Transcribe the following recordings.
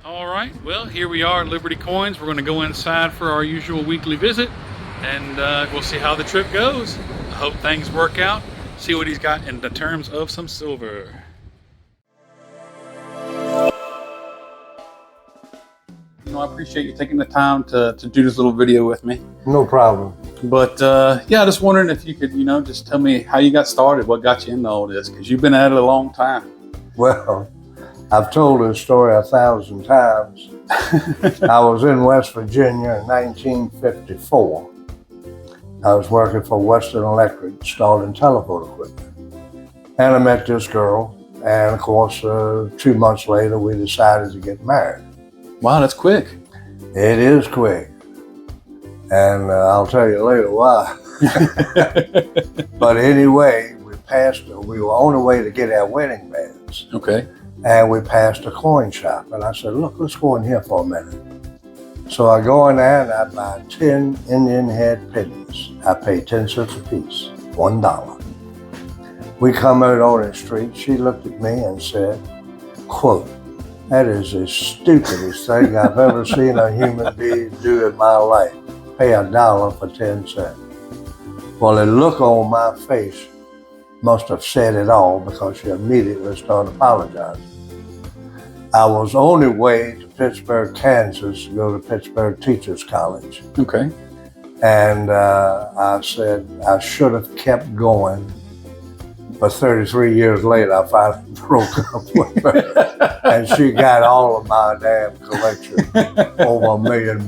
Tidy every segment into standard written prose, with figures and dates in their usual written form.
All right, well, here we are at Liberty Coins. We're going to go inside for our usual weekly visit, and we'll see how the trip goes. I hope things work out. See what he's got in the terms of some silver. I appreciate you taking the time to do this little video with me. No problem. But yeah, just wondering if you could, just tell me how you got started, what got you into all this, because you've been at it a long time. Well, I've told this story 1,000 times. I was in West Virginia in 1954. I was working for Western Electric, installing telephone equipment. And I met this girl, and of course, 2 months later, we decided to get married. Wow, that's quick. It is quick. And I'll tell you later why. But anyway, we were on the way to get our wedding bands. Okay. And we passed a coin shop. And I said, look, let's go in here for a minute. So I go in there and I buy 10 Indian head pennies. I pay 10 cents a piece, $1. We come out on the street. She looked at me and said, quote, "That is the stupidest thing I've ever seen a human being do in my life. Pay $1 for 10 cents. Well, the look on my face must have said it all, because she immediately started apologizing. I was on the way to Pittsburgh, Kansas, to go to Pittsburgh Teachers College. Okay. And I said I should have kept going. But 33 years later, I finally broke up with her. And she got all of my damn collection, over $1 million.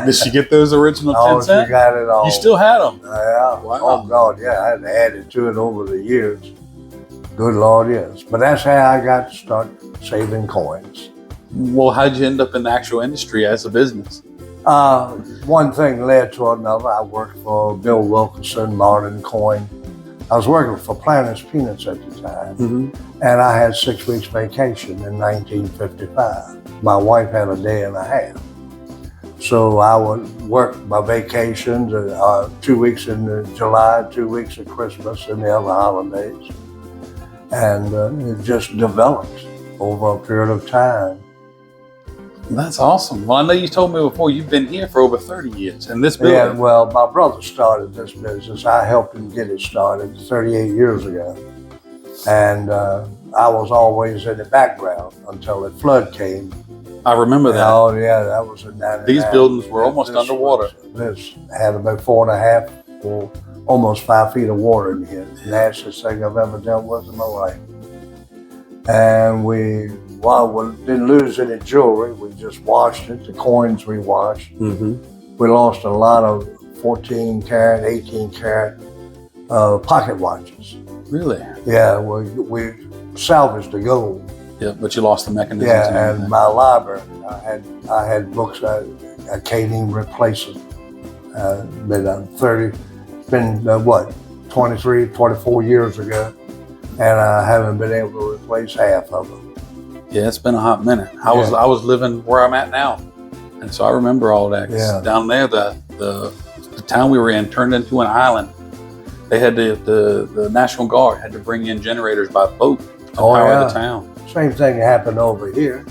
Did she get those original 10 cents? She got it all. You still had them? Yeah. Wow. Oh, God, yeah. I had to add it to it over the years. Good Lord, yes. But that's how I got to start saving coins. Well, how'd you end up in the actual industry as a business? One thing led to another. I worked for Bill Wilkinson, Martin Coin. I was working for Planters Peanuts at the time, and I had 6 weeks vacation in 1955. My wife had a day and a half. So I would work my vacations, 2 weeks in July, 2 weeks at Christmas, and the other holidays. And it just developed over a period of time. That's awesome. Well, I know you told me before you've been here for over 30 years in this building. Yeah, well, my brother started this business. I helped him get it started 38 years ago. And I was always in the background until the flood came. I remember that. Oh, yeah, that was in 99. These buildings were almost underwater. This had about 4.5 or almost 5 feet of water in here. The nastiest thing I've ever dealt with in my life. And we didn't lose any jewelry. We just washed it. The coins we washed. We lost a lot of 14 karat, 18 karat pocket watches. Really? Yeah, we salvaged the gold. Yeah, but you lost the mechanism. Yeah, and my library, I had books I can't even replace it. Been 23, 24 years ago, and I haven't been able to replace half of them. Yeah, it's been a hot minute. I was living where I'm at now, and so I remember all that. Yeah. Down there, the town we were in turned into an island. They had the National Guard had to bring in generators by boat to power the town. Same thing happened over here.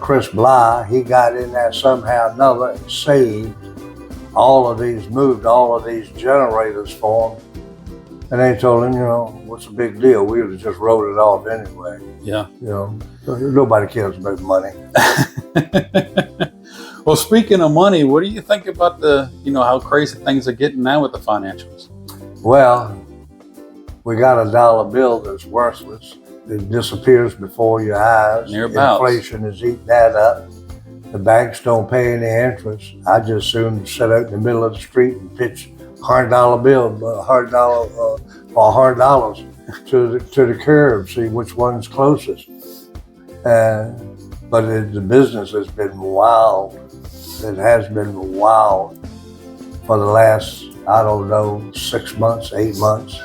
Chris Bly, he got in there somehow or another and saved moved all of these generators for him. And they told him, what's the big deal? We would have just wrote it off anyway. Yeah. Nobody cares about money. Well, speaking of money, what do you think about how crazy things are getting now with the financials? Well, we got a dollar bill that's worthless. It disappears before your eyes. Nearabouts. Inflation is eating that up. The banks don't pay any interest. I just soon sit out in the middle of the street and pitch $100 bill, $100 to the curb, see which one's closest. But the business has been wild. It has been wild for the last, 6 months, 8 months.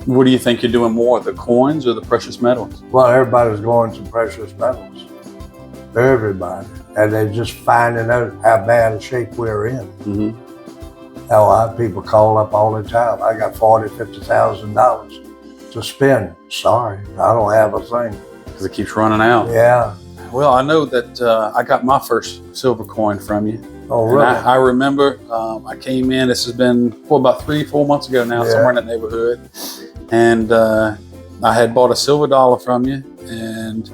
What do you think you're doing more, the coins or the precious metals? Well, everybody's going to precious metals. Everybody. And they're just finding out how bad a shape we're in. People call up all the time. I got $40,000, $50,000 to spend. Sorry, I don't have a thing. Because it keeps running out. Yeah. Well, I know that I got my first silver coin from you. Oh, And really? I remember I came in, this has been about 3-4 months ago now, Yeah. somewhere in that neighborhood. And I had bought a silver dollar from you, and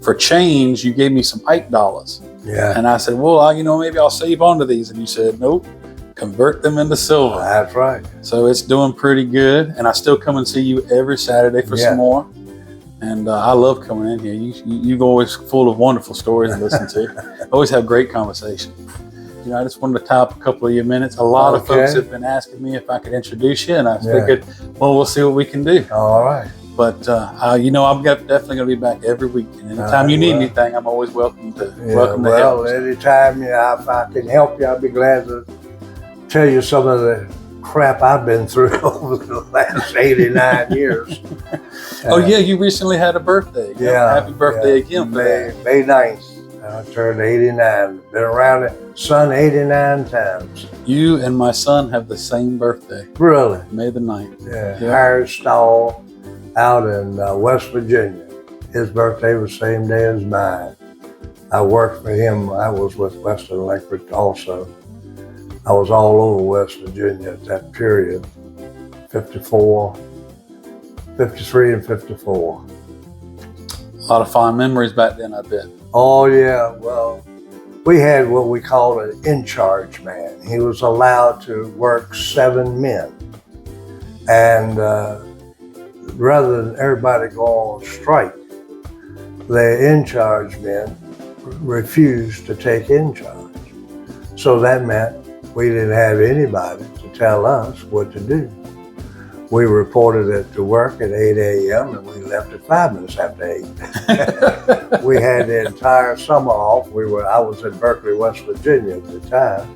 for change, you gave me some Ike dollars. Yeah. And I said, well, maybe I'll save onto these. And you said, nope, convert them into silver. That's right. So it's doing pretty good. And I still come and see you every Saturday for some more. And I love coming in here. You're always full of wonderful stories to listen to. Always have great conversation. I just wanted to tie up a couple of your minutes. A lot of folks have been asking me if I could introduce you, and I figured, well, we'll see what we can do. All right. But I'm definitely going to be back every week. And anytime you need anything, I'm always welcome to help. Well, anytime if I can help you, I'll be glad to tell you some of the crap I've been through over the last 89 years. Oh yeah, you recently had a birthday. Happy birthday again. May 9th. I turned 89. Been around it, son, 89 times. You and my son have the same birthday. Really? May the 9th. Yeah. Howard Stall out in West Virginia. His birthday was the same day as mine. I worked for him. I was with Western Electric also. I was all over West Virginia at that period, 53 and 54. A lot of fond memories back then, I bet. Oh yeah, well, we had what we called an in-charge man. He was allowed to work 7 men. And rather than everybody go on strike, the in-charge men refused to take in charge. So that meant we didn't have anybody to tell us what to do. We reported it to work at 8 a.m. and we left at 5 minutes after 8. We had the entire summer off. I was in Berkeley, West Virginia at the time.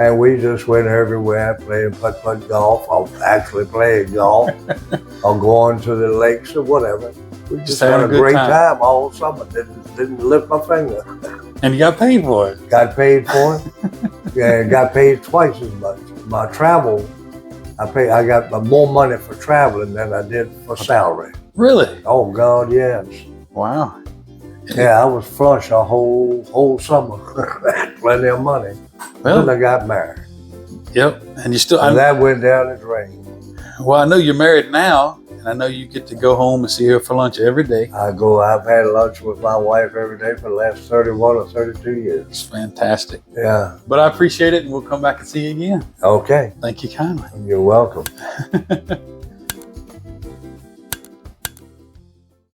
And we just went everywhere playing putt-putt golf, or actually playing golf, or going to the lakes or whatever. We just had a great time all summer. Didn't lift my finger. And you got paid for it. Got paid for it. Yeah, got paid twice as much. My travel, I got more money for traveling than I did for salary. Really? Oh God, yes. Wow. Yeah, I was flush a whole summer. Plenty of money. Well, then I got married. Yep. And you still. And that went down the drain. Well, I know you're married now, and I know you get to go home and see her for lunch every day. I've had lunch with my wife every day for the last 31 or 32 years. It's fantastic. Yeah. But I appreciate it, and we'll come back and see you again. Okay. Thank you kindly. You're welcome.